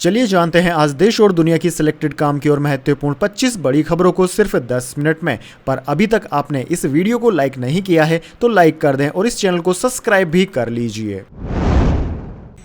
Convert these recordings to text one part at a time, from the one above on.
चलिए जानते हैं आज देश और दुनिया की सिलेक्टेड काम की और महत्वपूर्ण 25 बड़ी खबरों को सिर्फ 10 मिनट में। पर अभी तक आपने इस वीडियो को लाइक नहीं किया है तो लाइक कर दें और इस चैनल को सब्सक्राइब भी कर लीजिए।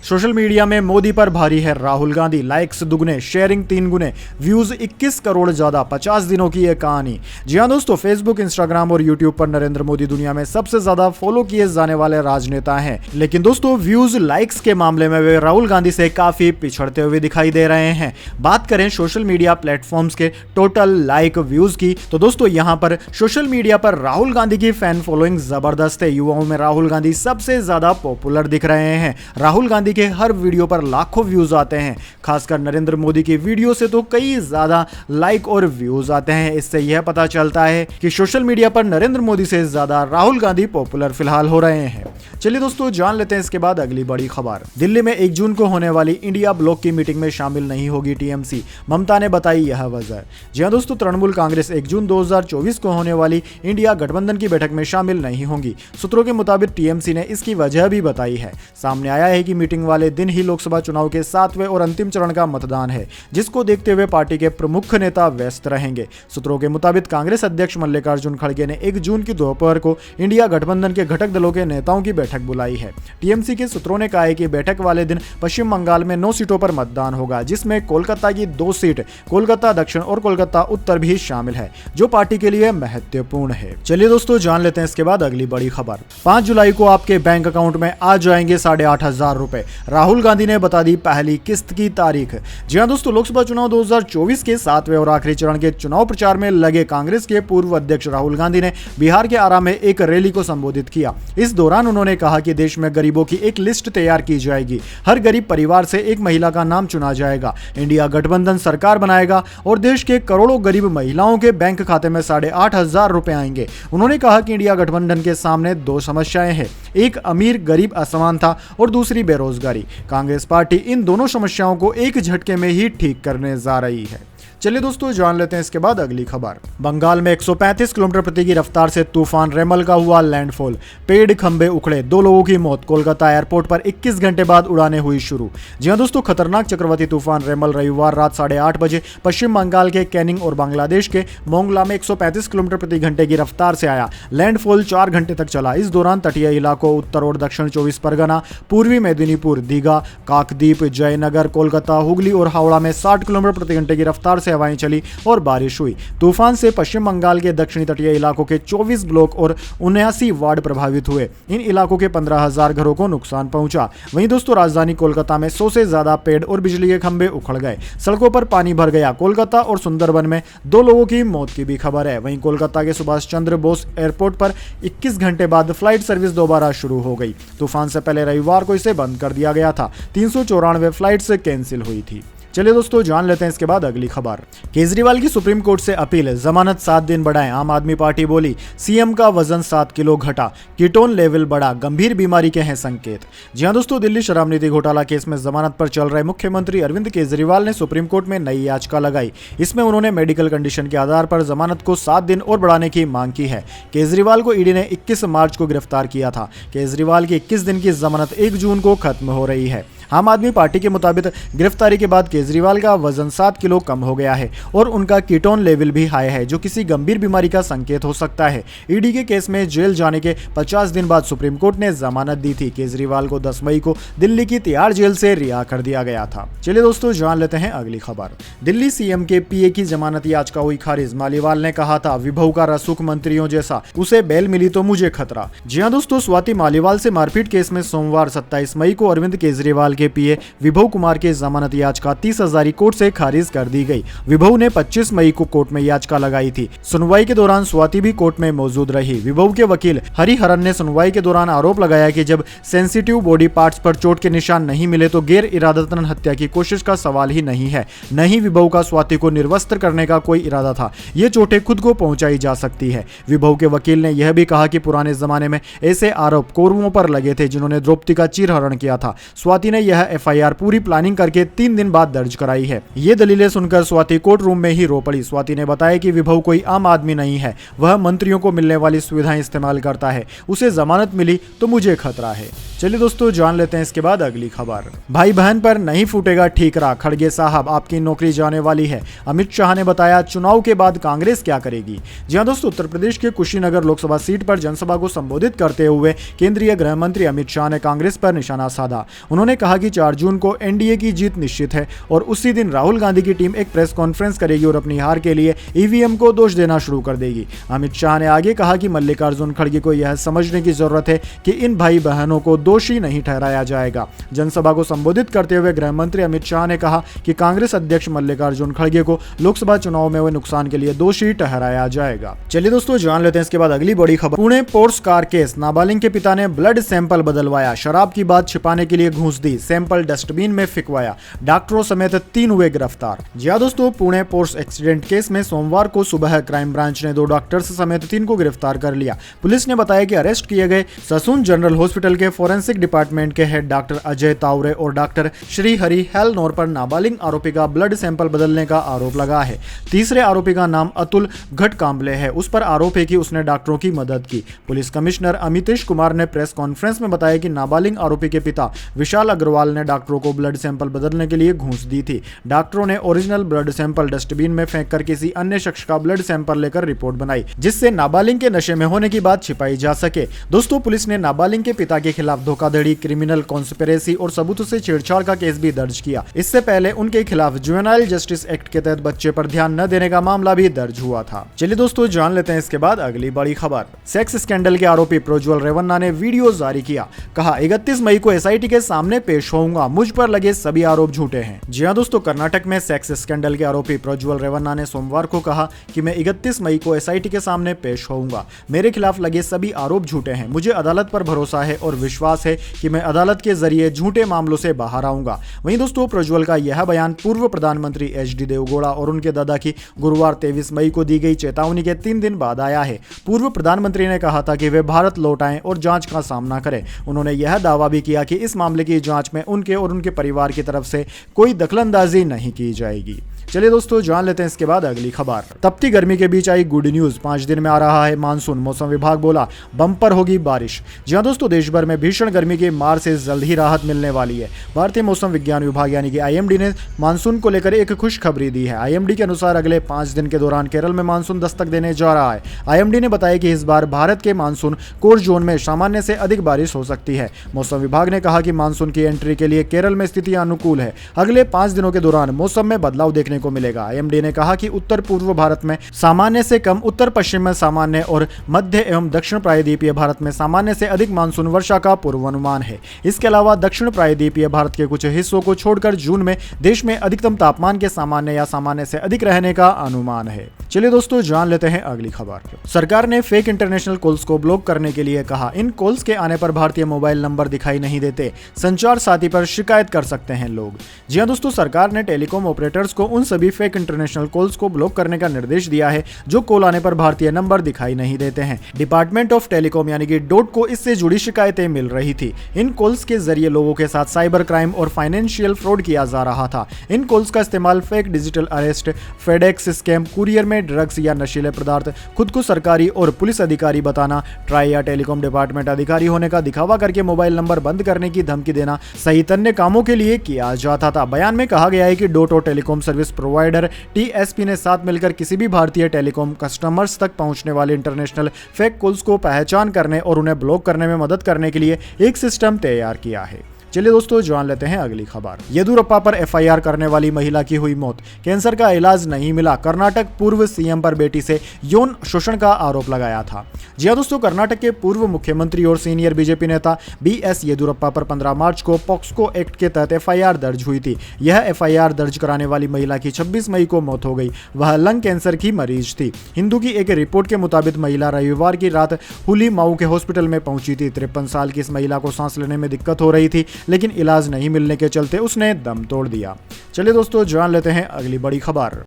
सोशल मीडिया में मोदी पर भारी है राहुल गांधी, लाइक्स दुगने, शेयरिंग 3 गुने, व्यूज 21 करोड़ ज्यादा, 50 दिनों की यह कहानी। जी हां दोस्तों, फेसबुक, इंस्टाग्राम और यूट्यूब पर नरेंद्र मोदी दुनिया में सबसे ज्यादा फॉलो किए जाने वाले राजनेता हैं। लेकिन दोस्तों व्यूज, लाइक्स के मामले में वे राहुल गांधी से काफी पिछड़ते हुए दिखाई दे रहे हैं। बात करें सोशल मीडिया प्लेटफॉर्म्स के टोटल लाइक व्यूज की तो दोस्तों यहाँ पर सोशल मीडिया पर राहुल गांधी की फैन फॉलोइंग जबरदस्त है। युवाओं में राहुल गांधी सबसे ज्यादा पॉपुलर दिख रहे हैं। राहुल गांधी के हर वीडियो पर लाखों व्यूज आते हैं। खासकर नरेंद्र मोदी की वीडियो से तो कई ज्यादा लाइक और व्यूज आते हैं। इससे यह पता चलता है कि सोशल मीडिया पर नरेंद्र मोदी से ज्यादा राहुल गांधी पॉपुलर फिलहाल हो रहे हैं। चलिए दोस्तों जान लेते हैं इसके बाद अगली बड़ी खबर। दिल्ली में 1 जून को होने वाली इंडिया ब्लॉक की मीटिंग में शामिल नहीं होगी टीएमसी, ममता ने बताई यह वजह। जी हां दोस्तों, तृणमूल कांग्रेस 1 जून 2024 को होने वाली इंडिया गठबंधन की बैठक में शामिल नहीं होंगी। सूत्रों के मुताबिक टीएमसी ने इसकी वजह भी बताई है। सामने आया है कि मीटिंग वाले दिन ही लोकसभा चुनाव के 7वें और अंतिम चरण का मतदान है, जिसको देखते हुए पार्टी के प्रमुख नेता व्यस्त रहेंगे। सूत्रों के मुताबिक कांग्रेस अध्यक्ष मल्लिकार्जुन खड़गे ने 1 जून की दोपहर को इंडिया गठबंधन के घटक दलों के नेताओं की बैठक बुलाई है। टीएमसी के सूत्रों ने कहा है कि बैठक वाले दिन पश्चिम बंगाल में 9 सीटों पर मतदान होगा, जिसमें कोलकाता की 2 सीट, कोलकाता दक्षिण और कोलकाता उत्तर भी शामिल है, जो पार्टी के लिए महत्वपूर्ण है। चलिए दोस्तों जान लेते हैं इसके बाद अगली बड़ी खबर। 5 जुलाई को आपके बैंक अकाउंट में आ जाएंगे 8,500 रुपए, राहुल गांधी ने बता दी पहली किस्त की तारीख। जी हां दोस्तों, लोकसभा चुनाव 2024 के 7वें और आखिरी चरण के चुनाव प्रचार में लगे कांग्रेस के पूर्व अध्यक्ष राहुल गांधी ने बिहार के आरा में एक रैली को संबोधित किया। इस दौरान उन्होंने कहा कि देश में गरीबों की एक लिस्ट तैयार की जाएगी, हर गरीब परिवार से एक महिला का नाम चुना जाएगा, इंडिया गठबंधन सरकार बनाएगा और देश के करोड़ों गरीब महिलाओं के बैंक खाते में 8,500 रुपए आएंगे। उन्होंने कहा कि इंडिया गठबंधन के सामने 2 समस्याएं हैं, एक अमीर गरीब असमानता और दूसरी बेरोजगारी। कांग्रेस पार्टी इन दोनों समस्याओं को एक झटके में ही ठीक करने जा रही है। चलिए दोस्तों जान लेते हैं इसके बाद अगली खबर। बंगाल में 135 किलोमीटर प्रति की रफ्तार से तूफान रेमल का हुआ लैंडफॉल, पेड़ खंबे उखड़े, 2 लोगों की मौत। कोलकाता एयरपोर्ट पर 21 घंटे बाद उड़ानें हुई शुरू। जी हां दोस्तों, खतरनाक चक्रवाती तूफान रेमल रविवार रात 8:30 बजे पश्चिम बंगाल के कैनिंग और बांग्लादेश के मोंगला में 135 किलोमीटर प्रति घंटे की रफ्तार से आया। लैंडफॉल 4 घंटे तक चला। इस दौरान तटीय इलाकों उत्तर और दक्षिण 24 परगना, पूर्वी मेदिनीपुर, दीघा, काकद्वीप, जयनगर, कोलकाता, हुगली और हावड़ा में 60 किलोमीटर प्रति घंटे की रफ्तार हवाएं चली और बारिश हुई। तूफान से पश्चिम बंगाल के दक्षिणी तटीय इलाकों के 24 ब्लॉक और 79 वार्ड प्रभावित हुए। इन इलाकों के 15,000 घरों को नुकसान पहुंचा। वहीं दोस्तों राजधानी कोलकाता में 100 से ज्यादा पेड़ और बिजली के खंभे उखड़ गए, सड़कों पर पानी भर गया। कोलकाता और सुंदरबन में 2 लोगों की मौत की भी खबर है। वहीं कोलकाता के सुभाष चंद्र बोस एयरपोर्ट पर 21 घंटे बाद फ्लाइट सर्विस दोबारा शुरू हो गई। तूफान से पहले रविवार को इसे बंद कर दिया गया था। 394 फ्लाइट्स कैंसिल हुई थी। चलिए दोस्तों जान लेते हैं इसके बाद अगली खबर। केजरीवाल की सुप्रीम कोर्ट से अपील, जमानत 7 दिन बढ़ाएं। आम आदमी पार्टी बोली सीएम का वजन 7 किलो घटा, कीटोन लेवल बढ़ा, गंभीर बीमारी के हैं संकेत। जी हां दोस्तों, दिल्ली शराब नीति घोटाला केस में जमानत पर चल रहे मुख्यमंत्री अरविंद केजरीवाल ने सुप्रीम कोर्ट में नई याचिका लगाई। इसमें उन्होंने मेडिकल कंडीशन के आधार पर जमानत को 7 दिन और बढ़ाने की मांग की है। केजरीवाल को ईडी ने 21 मार्च को गिरफ्तार किया था। केजरीवाल की 21 दिन की जमानत 1 जून को खत्म हो रही है। आम आदमी पार्टी के मुताबिक गिरफ्तारी के बाद केजरीवाल का वजन 7 किलो कम हो गया है और उनका कीटोन लेवल भी हाई है, जो किसी गंभीर बीमारी का संकेत हो सकता है। ईडी के केस में जेल जाने के 50 दिन बाद सुप्रीम कोर्ट ने जमानत दी थी। केजरीवाल को 10 मई को दिल्ली की तिहाड़ जेल से रिहा कर दिया गया था। चलिए दोस्तों जान लेते हैं अगली खबर। दिल्ली सीएम के पीए की जमानत याचिका हुई खारिज। मालीवाल ने कहा था विभव का रसूख मंत्रियों जैसा, उसे बेल मिली तो मुझे खतरा। जी हां दोस्तों, स्वाति मालीवाल से मारपीट केस में सोमवार 27 मई को अरविंद केजरीवाल के पीए विभव कुमार की जमानत याचिका 30 हजारी कोर्ट से खारिज कर दी गई। विभव ने 25 मई को कोर्ट में याचिका लगाई थी। सुनवाई के दौरान स्वाति भी कोर्ट में मौजूद रही। विभव के वकील हरिहरन ने सुनवाई के दौरान आरोप लगाया कि जब सेंसिटिव बॉडी पार्ट्स पर चोट के निशान नहीं मिले तो गैर इरादतन हत्या की कोशिश का सवाल ही नहीं है। नहीं विभव का स्वाति को निर्वस्त्र करने का कोई इरादा था, ये चोटें खुद को पहुंचाई जा सकती है। विभव के वकील ने यह भी कहा कि पुराने जमाने में ऐसे आरोप कौरवों पर लगे थे जिन्होंने द्रौपदी का चीरहरण किया था। स्वाति ने यह एफआईआर पूरी प्लानिंग करके 3 दिन बाद दर्ज कराई है। ये दलीलें सुनकर स्वाति कोर्ट रूम में ही रो पड़ी। स्वाति ने बताया कि विभव कोई आम आदमी नहीं है, वह मंत्रियों को मिलने वाली सुविधाएं इस्तेमाल करता है, उसे जमानत मिली तो मुझे खतरा है। चलिए दोस्तों जान लेते हैं इसके बाद अगली खबर। भाई बहन पर नहीं फूटेगा ठीकरा, खड़गे साहब आपकी नौकरी जाने वाली है। अमित शाह ने बताया चुनाव के बाद कांग्रेस क्या करेगी। जी हां दोस्तों, उत्तर प्रदेश के कुशीनगर लोकसभा सीट पर जनसभा को संबोधित करते हुए केंद्रीय गृह मंत्री अमित शाह ने कांग्रेस पर निशाना साधा। उन्होंने कहा कि 4 जून को एनडीए की जीत निश्चित है और उसी दिन राहुल गांधी की टीम एक प्रेस कॉन्फ्रेंस करेगी और अपनी हार के लिए ईवीएम को दोष देना शुरू कर देगी। अमित शाह ने आगे कहा कि मल्लिकार्जुन खड़गे को यह समझने की जरूरत है कि इन भाई बहनों को दोषी नहीं ठहराया जाएगा। जनसभा को संबोधित करते हुए गृह मंत्री अमित शाह ने कहा कि कांग्रेस अध्यक्ष मल्लिकार्जुन खड़गे को लोकसभा चुनाव में हुए नुकसान के लिए दोषी ठहराया जाएगा। चलिए दोस्तों जान लेते हैं इसके बाद अगली बड़ी खबर। पुणे पोर्स कार केस, नाबालिग के पिता ने ब्लड सैंपल बदलवाया, शराब की बात छिपाने के लिए घूस दी, सैंपल डस्टबिन में फेंकवाया, डॉक्टरों समेत 3 हुए गिरफ्तार। जी हां दोस्तों, पुणे पोर्स एक्सीडेंट केस में सोमवार को सुबह क्राइम ब्रांच ने 2 डॉक्टर्स समेत 3 को गिरफ्तार कर लिया। पुलिस ने बताया कि अरेस्ट किए गए ससून जनरल हॉस्पिटल के फोरेंसिक डिपार्टमेंट के हेड डॉक्टर अजय तावरे और डॉक्टर श्रीहरि हेलनोर पर नाबालिग आरोपी का ब्लड सैंपल बदलने का आरोप लगा है। तीसरे आरोपी का नाम अतुल घटकांबले है। उस पर आरोप है कि उसने डॉक्टरों की मदद की। पुलिस कमिश्नर अमितेश कुमार ने प्रेस कॉन्फ्रेंस में बताया कि नाबालिग आरोपी के पिता विशाल अग्रवाल ने डॉक्टरों को ब्लड सैंपल बदलने के लिए घूस दी थी। डॉक्टरों ने ओरिजिनल ब्लड सैंपल डस्टबिन में फेंककर किसी अन्य शख्स का ब्लड सैंपल लेकर रिपोर्ट बनाई, जिससे नाबालिग के नशे में होने की बात छिपाई जा सके। दोस्तों पुलिस ने नाबालिग के पिता के खिलाफ धोखाधड़ी, क्रिमिनल कॉन्स्पिरेसी और सबूतों से छेड़छाड़ का केस भी दर्ज किया। इससे पहले उनके खिलाफ जुवेनाइल जस्टिस एक्ट के तहत बच्चे पर ध्यान न देने का मामला भी दर्ज हुआ था। चलिए दोस्तों जान लेते हैं इसके बाद अगली बड़ी खबर। सेक्स स्कैंडल के आरोपी प्रज्वल रेवन्ना ने वीडियो जारी किया, कहा 31 मई को एसआईटी के सामने पेश होऊंगा, मुझ पर लगे सभी आरोप झूठे हैं। जी हां दोस्तों, कर्नाटक में सेक्स स्कैंडल के आरोपी प्रज्वल रेवन्ना ने सोमवार को कहा कि मैं 31 मई को एसआईटी के सामने पेश होऊंगा, मेरे खिलाफ लगे सभी आरोप झूठे हैं, मुझे अदालत पर भरोसा है और विश्वास है कि मैं अदालत के जरिए झूठे मामलों से बाहर आऊंगा। वहीं दोस्तों प्रज्वल का यह बयान पूर्व प्रधानमंत्री एचडी देवगौड़ा और उनके दादा की गुरुवार 23 मई को दी गई चेतावनी के 3 दिन बाद आया है। पूर्व प्रधानमंत्री ने कहा था कि वे भारत लौट आएं और जांच का सामना करें। उन्होंने यह दावा भी किया कि इस मामले की जांच में उनके और उनके परिवार की तरफ से कोई दखलंदाजी नहीं की जाएगी। चलिए दोस्तों जान लेते हैं इसके बाद अगली खबर। तपती गर्मी के बीच आई गुड न्यूज, 5 दिन में आ रहा है मानसून, मौसम विभाग बोला बम्पर होगी बारिश। जी हां दोस्तों, देश भर में भीषण गर्मी की मार से जल्द ही राहत मिलने वाली है। भारतीय मौसम विज्ञान विभाग यानी कि आईएमडी ने मानसून को लेकर एक खुशखबरी दी है। आईएमडी के अनुसार अगले 5 दिन के दौरान केरल में मानसून दस्तक देने जा रहा है। आईएमडी ने बताया कि इस बार भारत के मानसून कोर जोन में सामान्य से अधिक बारिश हो सकती है। मौसम विभाग ने कहा कि मानसून की एंट्री के लिए केरल में स्थितियां अनुकूल है। अगले 5 दिनों के दौरान मौसम में बदलाव देखने को मिलेगा। आईएमडी ने कहा कि उत्तर पूर्व भारत में सामान्य से कम, उत्तर पश्चिम में सामान्य और मध्य एवं दक्षिण प्रायद्वीपीय भारत में सामान्य से अधिक मानसून वर्षा का पूर्वानुमान है। इसके अलावा दक्षिण प्रायद्वीपीय भारत के कुछ हिस्सों को छोड़कर जून में देश में अधिकतम तापमान के सामान्य या सामान्य से अधिक रहने का अनुमान है। चलिए दोस्तों जान लेते हैं अगली खबर। सरकार ने फेक इंटरनेशनल कॉल्स को ब्लॉक करने के लिए कहा, इन कॉल्स के आने पर भारतीय मोबाइल नंबर दिखाई नहीं देते, संचार साथी पर शिकायत कर सकते हैं लोग। जी हां दोस्तों, सरकार ने टेलीकॉम ऑपरेटर्स को उन सभी फेक इंटरनेशनल कॉल्स को ब्लॉक करने का निर्देश दिया है जो कॉल आने पर भारतीय नंबर दिखाई नहीं देते हैं। डिपार्टमेंट ऑफ टेलीकॉम यानी कि डॉट को इससे जुड़ी शिकायतें मिल रही थी। इन कॉल्स के जरिए लोगों के साथ साइबर क्राइम और फाइनेंशियल फ्रॉड किया जा रहा था। इन कॉल्स का इस्तेमाल fake digital arrest, FedEx scam, courier में ड्रग्स या नशीले पदार्थ, खुद को सरकारी और पुलिस अधिकारी बताना, ट्राई या टेलीकॉम डिपार्टमेंट अधिकारी होने का दिखावा करके मोबाइल नंबर बंद करने की धमकी देना सहित अन्य कामों के लिए किया जाता था। बयान में कहा गया है कि डॉट और टेलीकॉम सर्विस प्रोवाइडर टीएसपी ने साथ मिलकर किसी भी भारतीय टेलीकॉम कस्टमर्स तक पहुंचने वाले इंटरनेशनल फेक कॉल्स को पहचान करने और उन्हें ब्लॉक करने में मदद करने के लिए एक सिस्टम तैयार किया है। चलिए दोस्तों जान लेते हैं अगली खबर। येदियुरप्पा पर एफआईआर करने वाली महिला की हुई मौत, कैंसर का इलाज नहीं मिला। कर्नाटक पूर्व सीएम पर बेटी से यौन शोषण का आरोप लगाया था। जी हां दोस्तों, कर्नाटक के पूर्व मुख्यमंत्री और सीनियर बीजेपी नेता बीएस येदियुरप्पा पर 15 मार्च को पॉक्सको एक्ट के तहत एफआईआर दर्ज हुई थी। यह एफआईआर दर्ज कराने वाली महिला की 26 मई को मौत हो गई। वह लंग कैंसर की मरीज थी। हिंदू की एक रिपोर्ट के मुताबिक महिला रविवार की रात हुली माऊ के हॉस्पिटल में पहुंची थी। 53 साल की इस महिला को सांस लेने में दिक्कत हो रही थी, लेकिन इलाज नहीं मिलने के चलते उसने दम तोड़ दिया। चलिए दोस्तों जान लेते हैं अगली बड़ी खबर।